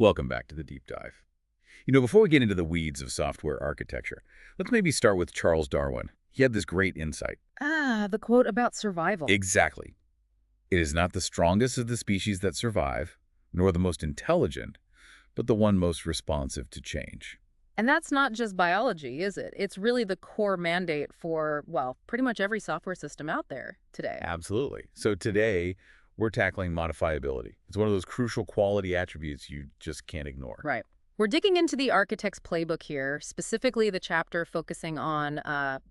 Welcome back to the deep dive. Before we get into the weeds of software architecture, let's maybe start with Charles Darwin. He had this great insight. Ah, the quote about survival. Exactly. It is not the strongest of the species that survive, nor the most intelligent, but the one most responsive to change. And that's not just biology, is it? It's really the core mandate for, well, pretty much every software system out there today. Absolutely. So today, we're tackling modifiability. It's one of those crucial quality attributes you just can't ignore. Right. We're digging into the architect's playbook here, specifically the chapter focusing on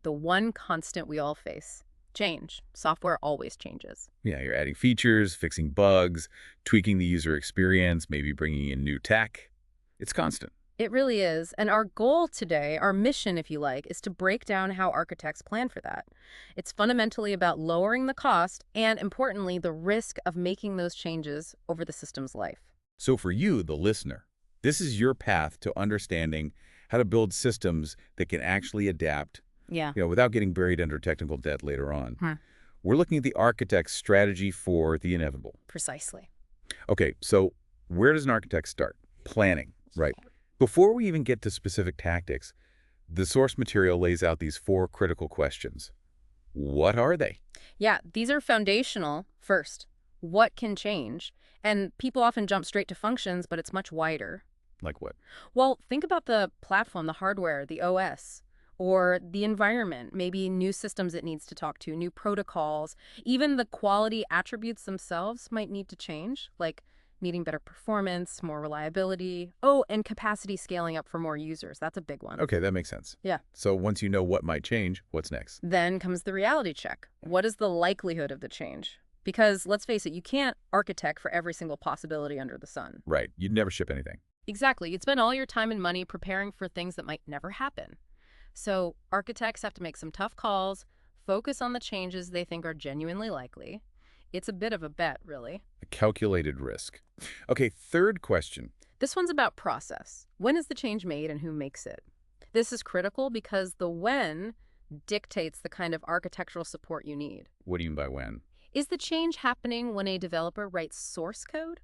the one constant we all face. Change. Software always changes. Yeah, you're adding features, fixing bugs, tweaking the user experience, maybe bringing in new tech. It's constant. It really is. And our goal today, our mission, if you like, is to break down how architects plan for that. It's fundamentally about lowering the cost and, importantly, the risk of making those changes over the system's life. So for you, the listener, this is your path to understanding how to build systems that can actually adapt, Yeah. without getting buried under technical debt later on. Hmm. We're looking at the architect's strategy for the inevitable. Precisely. Okay, so where does an architect start? Planning, right? Before we even get to specific tactics, the source material lays out these four critical questions. What are they? Yeah, these are foundational. First, what can change? And people often jump straight to functions, but it's much wider. Like what? Well, think about the platform, the hardware, the OS, or the environment, maybe new systems it needs to talk to, new protocols. Even the quality attributes themselves might need to change, like needing better performance, more reliability. Oh, and capacity scaling up for more users. That's a big one. Okay, that makes sense. Yeah. So once you know what might change, what's next? Then comes the reality check. What is the likelihood of the change? Because let's face it, you can't architect for every single possibility under the sun. Right, you'd never ship anything. Exactly. You'd spend all your time and money preparing for things that might never happen. So architects have to make some tough calls, focus on the changes they think are genuinely likely. It's a bit of a bet, really. A calculated risk. Okay, third question. This one's about process. When is the change made and who makes it? This is critical because the when dictates the kind of architectural support you need. What do you mean by when? Is the change happening when a developer writes source code?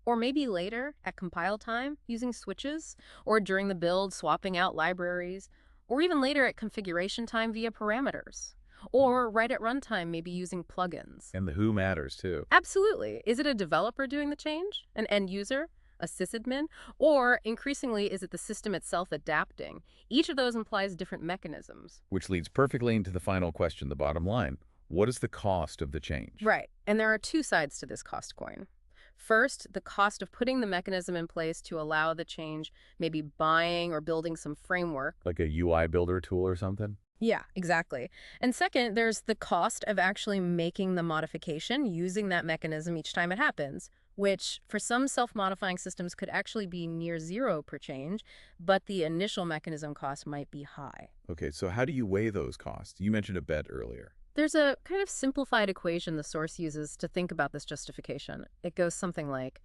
Or maybe later, at compile time, using switches? Or during the build, swapping out libraries? Or even later at configuration time via parameters? Or right at runtime, maybe using plugins? And the who matters, too. Absolutely. Is it a developer doing the change? An end user? A sysadmin? Or, increasingly, is it the system itself adapting? Each of those implies different mechanisms. Which leads perfectly into the final question, the bottom line. What is the cost of the change? Right. And there are two sides to this cost coin. First, the cost of putting the mechanism in place to allow the change, maybe buying or building some framework. Like a UI builder tool or something? Yeah, exactly. And second, there's the cost of actually making the modification using that mechanism each time it happens, which for some self-modifying systems could actually be near zero per change, but the initial mechanism cost might be high. Okay, so how do you weigh those costs? You mentioned a bet earlier. There's a kind of simplified equation the source uses to think about this justification. It goes something like,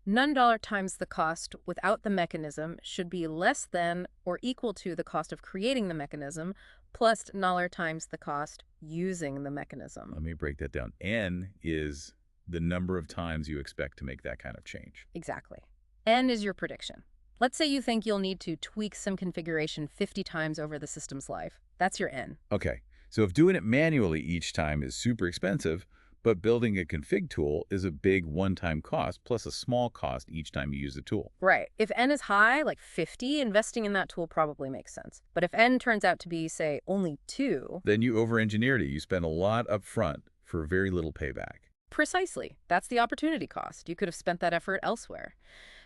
none dollar times the cost without the mechanism should be less than or equal to the cost of creating the mechanism plus dollar times the cost using the mechanism. Let me break that down. N is the number of times you expect to make that kind of change. Exactly. N is your prediction. Let's say you think you'll need to tweak some configuration 50 times over the system's life. That's your N. Okay, so if doing it manually each time is super expensive, but building a config tool is a big one-time cost plus a small cost each time you use the tool. Right. If N is high, like 50, investing in that tool probably makes sense. But if N turns out to be, say, only 2... Then you over-engineered it. You spend a lot up front for very little payback. Precisely. That's the opportunity cost. You could have spent that effort elsewhere.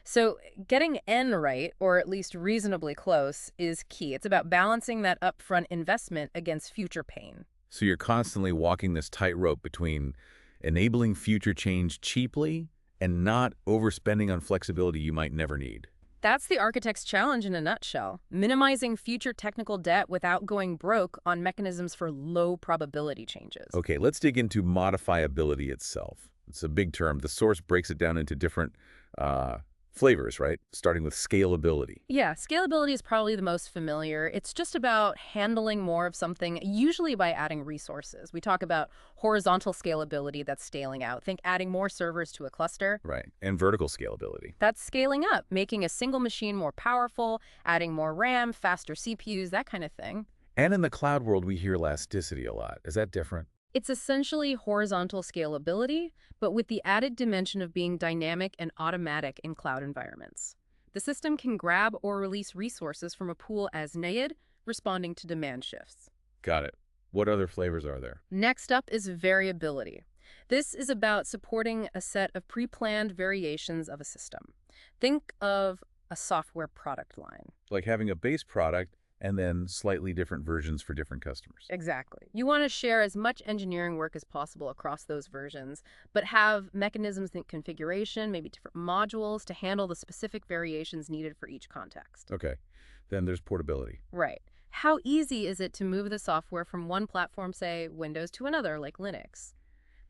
So getting N right, or at least reasonably close, is key. It's about balancing that upfront investment against future pain. So you're constantly walking this tightrope between enabling future change cheaply and not overspending on flexibility you might never need. That's the architect's challenge in a nutshell, minimizing future technical debt without going broke on mechanisms for low probability changes. Okay, let's dig into modifiability itself. It's a big term. The source breaks it down into different Flavors, right? Starting with scalability. Yeah, scalability is probably the most familiar. It's just about handling more of something, usually by adding resources. We talk about horizontal scalability, that's scaling out. Think adding more servers to a cluster. Right. And vertical scalability. That's scaling up, making a single machine more powerful, adding more RAM, faster CPUs, that kind of thing. And in the cloud world, we hear elasticity a lot. Is that different? It's essentially horizontal scalability, but with the added dimension of being dynamic and automatic in cloud environments. The system can grab or release resources from a pool as needed, responding to demand shifts. Got it. What other flavors are there? Next up is variability. This is about supporting a set of pre-planned variations of a system. Think of a software product line. Like having a base product and then slightly different versions for different customers. Exactly. You want to share as much engineering work as possible across those versions, but have mechanisms in configuration, maybe different modules to handle the specific variations needed for each context. Okay. Then there's portability. Right. How easy is it to move the software from one platform, say Windows, to another, like Linux?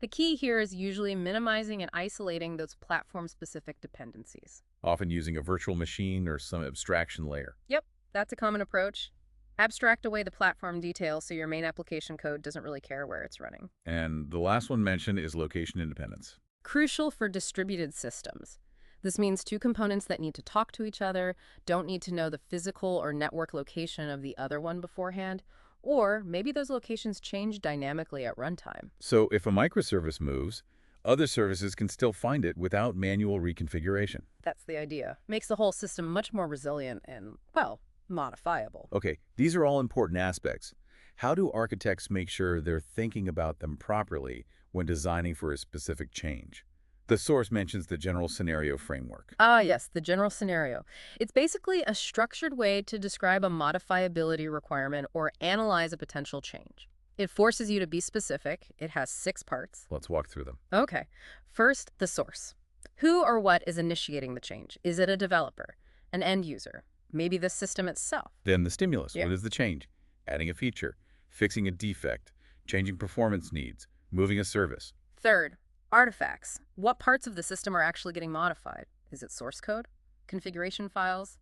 The key here is usually minimizing and isolating those platform-specific dependencies. Often using a virtual machine or some abstraction layer. Yep, that's a common approach. Abstract away the platform details so your main application code doesn't really care where it's running. And the last one mentioned is location independence. Crucial for distributed systems. This means two components that need to talk to each other don't need to know the physical or network location of the other one beforehand, or maybe those locations change dynamically at runtime. So if a microservice moves, other services can still find it without manual reconfiguration. That's the idea. Makes the whole system much more resilient and, well, modifiable. Okay, these are all important aspects. How do architects make sure they're thinking about them properly when designing for a specific change? The source mentions the general scenario framework. Ah, yes, the general scenario. It's basically a structured way to describe a modifiability requirement or analyze a potential change. It forces you to be specific. It has 6 parts. Let's walk through them. Okay. First, the source. Who or what is initiating the change? Is it a developer, an end user, maybe the system itself? Then the stimulus. Yeah. What is the change? Adding a feature, fixing a defect, changing performance needs, moving a service. Third, artifacts. What parts of the system are actually getting modified? Is it source code, configuration files,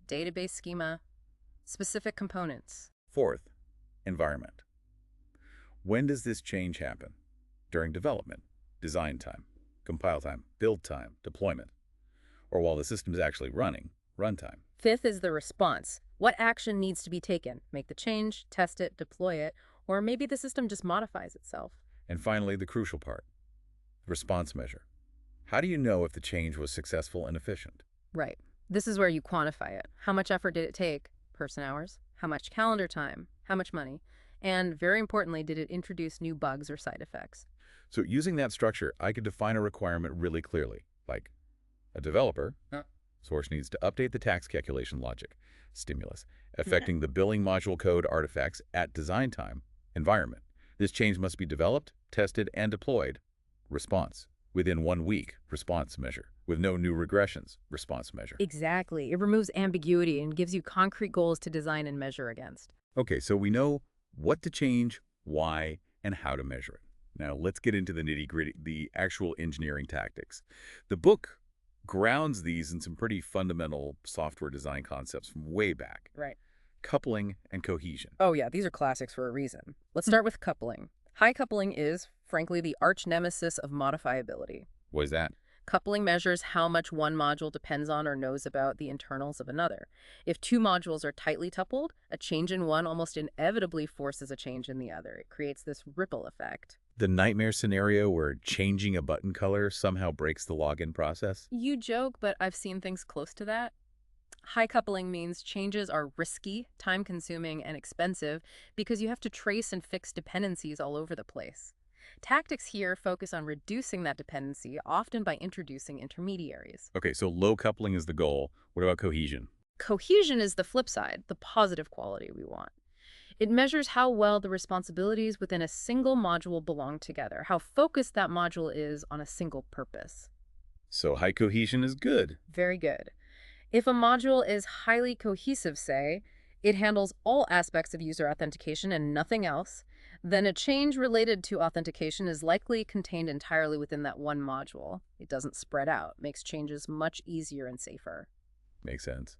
database schema, specific components? Fourth, environment. When does this change happen? During development, design time, compile time, build time, deployment, or while the system is actually running, runtime. Fifth is the response. What action needs to be taken? Make the change, test it, deploy it, or maybe the system just modifies itself. And finally, the crucial part, response measure. How do you know if the change was successful and efficient? Right. This is where you quantify it. How much effort did it take? Person hours? How much calendar time? How much money? And very importantly, did it introduce new bugs or side effects? So using that structure, I could define a requirement really clearly, like a developer, source needs to update the tax calculation logic, stimulus, affecting the billing module code artifacts at design time, environment. This change must be developed, tested, and deployed, response. Within 1 week, response measure. With no new regressions, response measure. Exactly. It removes ambiguity and gives you concrete goals to design and measure against. Okay, so we know what to change, why, and how to measure it. Now let's get into the nitty-gritty, the actual engineering tactics. The book grounds these in some pretty fundamental software design concepts from way back. Right. Coupling and cohesion. Oh yeah, these are classics for a reason. Let's start with coupling. High coupling is, frankly, the arch nemesis of modifiability. What is that? Coupling measures how much one module depends on or knows about the internals of another. If 2 modules are tightly coupled, a change in one almost inevitably forces a change in the other. It creates this ripple effect. The nightmare scenario where changing a button color somehow breaks the login process? You joke, but I've seen things close to that. High coupling means changes are risky, time-consuming, and expensive because you have to trace and fix dependencies all over the place. Tactics here focus on reducing that dependency, often by introducing intermediaries. Okay, so low coupling is the goal. What about cohesion? Cohesion is the flip side, the positive quality we want. It measures how well the responsibilities within a single module belong together, how focused that module is on a single purpose. So high cohesion is good. Very good. If a module is highly cohesive, say, it handles all aspects of user authentication and nothing else, then a change related to authentication is likely contained entirely within that one module. It doesn't spread out, makes changes much easier and safer. Makes sense.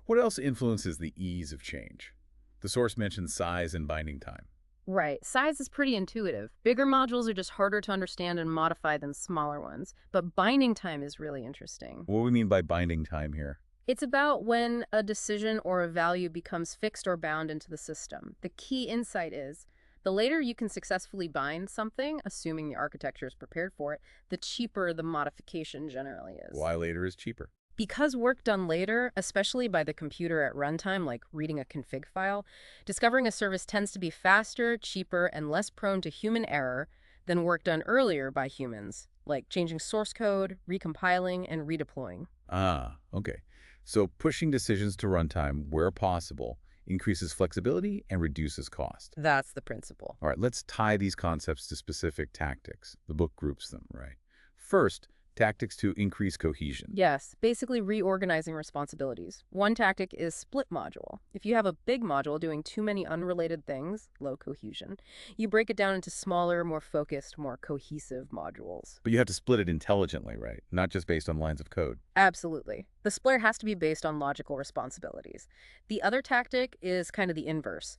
What else influences the ease of change? The source mentions size and binding time. Right. Size is pretty intuitive. Bigger modules are just harder to understand and modify than smaller ones. But binding time is really interesting. What do we mean by binding time here? It's about when a decision or a value becomes fixed or bound into the system. The key insight is the later you can successfully bind something, assuming the architecture is prepared for it, the cheaper the modification generally is. Why later is cheaper? Because work done later, especially by the computer at runtime, like reading a config file, discovering a service tends to be faster, cheaper, and less prone to human error than work done earlier by humans, like changing source code, recompiling, and redeploying. Ah, okay. So pushing decisions to runtime where possible increases flexibility and reduces cost. That's the principle. All right, let's tie these concepts to specific tactics. The book groups them, right? First, tactics to increase cohesion. Yes, basically reorganizing responsibilities. One tactic is split module. If you have a big module doing too many unrelated things, low cohesion, you break it down into smaller, more focused, more cohesive modules. But you have to split it intelligently, right? Not just based on lines of code. Absolutely. The splitter has to be based on logical responsibilities. The other tactic is kind of the inverse.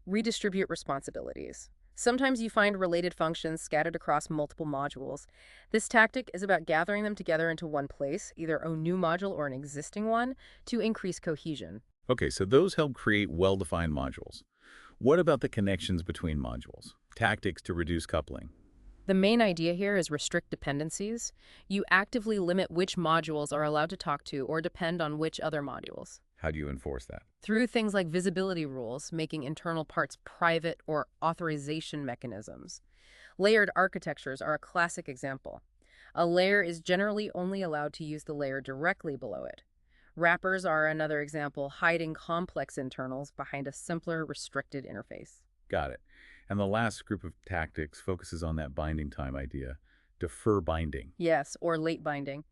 Redistribute responsibilities. Sometimes you find related functions scattered across multiple modules. This tactic is about gathering them together into one place, either a new module or an existing one, to increase cohesion. Okay, so those help create well-defined modules. What about the connections between modules? Tactics to reduce coupling. The main idea here is restrict dependencies. You actively limit which modules are allowed to talk to or depend on which other modules. How do you enforce that? Through things like visibility rules, making internal parts private, or authorization mechanisms. Layered architectures are a classic example. A layer is generally only allowed to use the layer directly below it. Wrappers are another example, hiding complex internals behind a simpler, restricted interface. Got it. And the last group of tactics focuses on that binding time idea, defer binding. Yes, or late binding.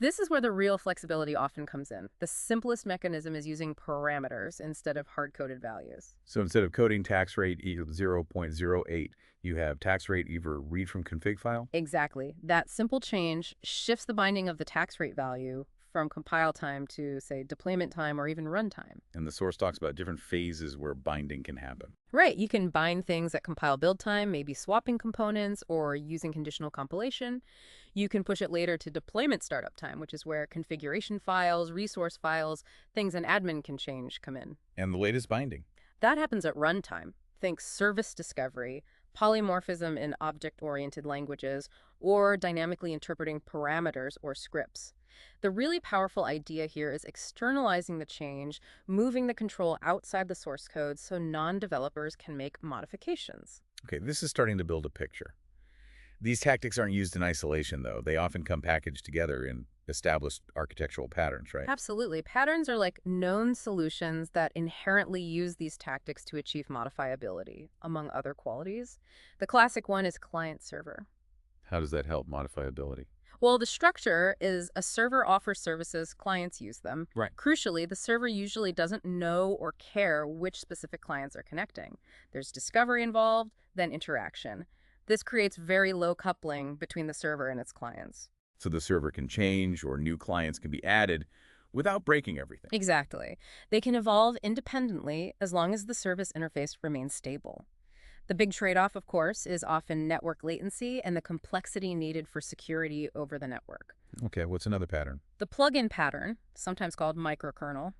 This is where the real flexibility often comes in. The simplest mechanism is using parameters instead of hard-coded values. So instead of coding tax rate equals 0.08, you have tax rate either read from config file? Exactly. That simple change shifts the binding of the tax rate value from compile time to, say, deployment time or even runtime. And the source talks about different phases where binding can happen. Right, you can bind things at compile build time, maybe swapping components or using conditional compilation. You can push it later to deployment startup time, which is where configuration files, resource files, things an admin can change come in. And the latest binding. That happens at runtime. Think service discovery, polymorphism in object-oriented languages, or dynamically interpreting parameters or scripts. The really powerful idea here is externalizing the change, moving the control outside the source code so non-developers can make modifications. Okay, this is starting to build a picture. These tactics aren't used in isolation, though. They often come packaged together in established architectural patterns, right? Absolutely. Patterns are like known solutions that inherently use these tactics to achieve modifiability, among other qualities. The classic one is client-server. How does that help modifiability? Well, the structure is a server offers services, clients use them. Right. Crucially, the server usually doesn't know or care which specific clients are connecting. There's discovery involved, then interaction. This creates very low coupling between the server and its clients. So the server can change or new clients can be added without breaking everything. Exactly. They can evolve independently as long as the service interface remains stable. The big trade-off, of course, is often network latency and the complexity needed for security over the network. Okay, what's another pattern? The plugin pattern, sometimes called microkernel.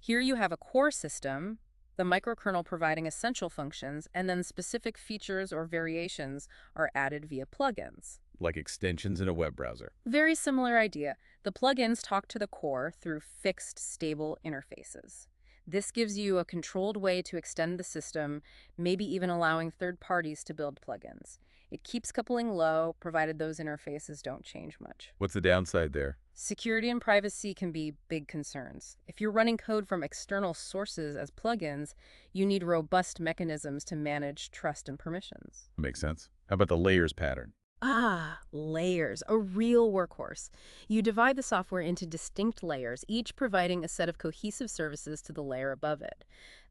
Here you have a core system, the microkernel providing essential functions, and then specific features or variations are added via plugins. Like extensions in a web browser. Very similar idea. The plugins talk to the core through fixed, stable interfaces. This gives you a controlled way to extend the system, maybe even allowing third parties to build plugins. It keeps coupling low, provided those interfaces don't change much. What's the downside there? Security and privacy can be big concerns. If you're running code from external sources as plugins, you need robust mechanisms to manage trust and permissions. Makes sense. How about the layers pattern? Ah, layers, a real workhorse. You divide the software into distinct layers, each providing a set of cohesive services to the layer above it.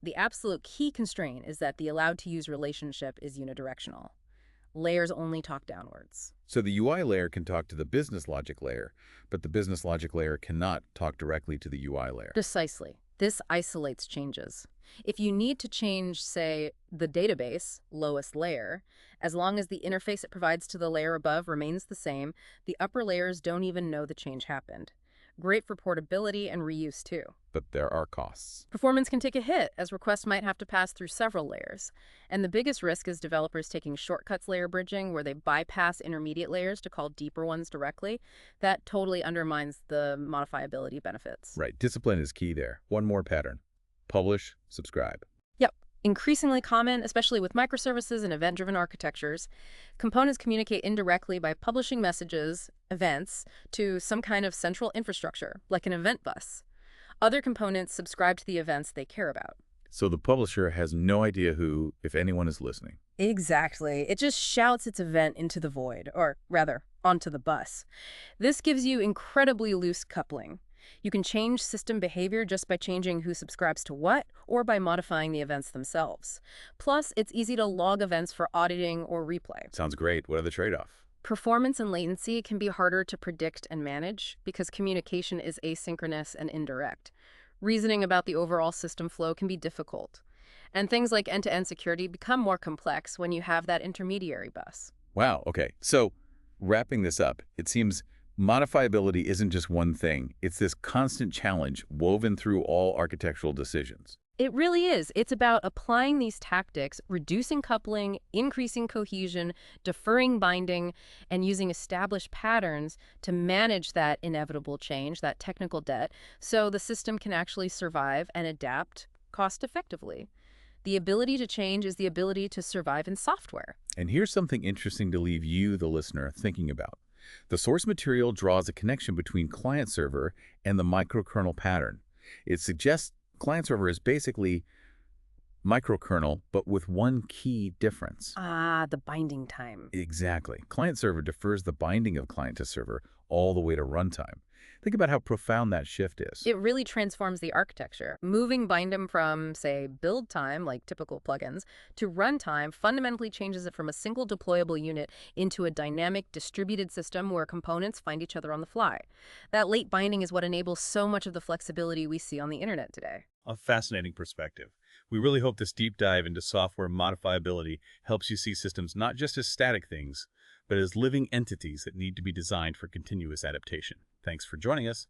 The absolute key constraint is that the allowed to use relationship is unidirectional. Layers only talk downwards. So the UI layer can talk to the business logic layer, but the business logic layer cannot talk directly to the UI layer. Precisely. This isolates changes. If you need to change, say, the database, lowest layer, as long as the interface it provides to the layer above remains the same, the upper layers don't even know the change happened. Great for portability and reuse, too. But there are costs. Performance can take a hit, as requests might have to pass through several layers. And the biggest risk is developers taking shortcuts layer bridging, where they bypass intermediate layers to call deeper ones directly. That totally undermines the modifiability benefits. Right, discipline is key there. One more pattern. Publish, subscribe. Yep. Increasingly common, especially with microservices and event-driven architectures. Components communicate indirectly by publishing messages, events, to some kind of central infrastructure, like an event bus. Other components subscribe to the events they care about. So the publisher has no idea who, if anyone, is listening. Exactly. It just shouts its event into the void, or rather, onto the bus. This gives you incredibly loose coupling. You can change system behavior just by changing who subscribes to what, or by modifying the events themselves. Plus, it's easy to log events for auditing or replay. Sounds great. What are the trade-offs? Performance and latency can be harder to predict and manage because communication is asynchronous and indirect. Reasoning about the overall system flow can be difficult. And things like end-to-end security become more complex when you have that intermediary bus. Wow, okay. So wrapping this up, it seems modifiability isn't just one thing. It's this constant challenge woven through all architectural decisions. It really is. It's about applying these tactics, reducing coupling, increasing cohesion, deferring binding, and using established patterns to manage that inevitable change, that technical debt, so the system can actually survive and adapt cost-effectively. The ability to change is the ability to survive in software. And here's something interesting to leave you, the listener, thinking about. The source material draws a connection between client-server and the microkernel pattern. It suggests client-server is basically microkernel, but with one key difference. Ah, the binding time. Exactly. Client-server defers the binding of client to server all the way to runtime. Think about how profound that shift is. It really transforms the architecture. Moving binding from, say, build time, like typical plugins, to runtime fundamentally changes it from a single deployable unit into a dynamic, distributed system where components find each other on the fly. That late binding is what enables so much of the flexibility we see on the internet today. A fascinating perspective. We really hope this deep dive into software modifiability helps you see systems not just as static things, but as living entities that need to be designed for continuous adaptation. Thanks for joining us.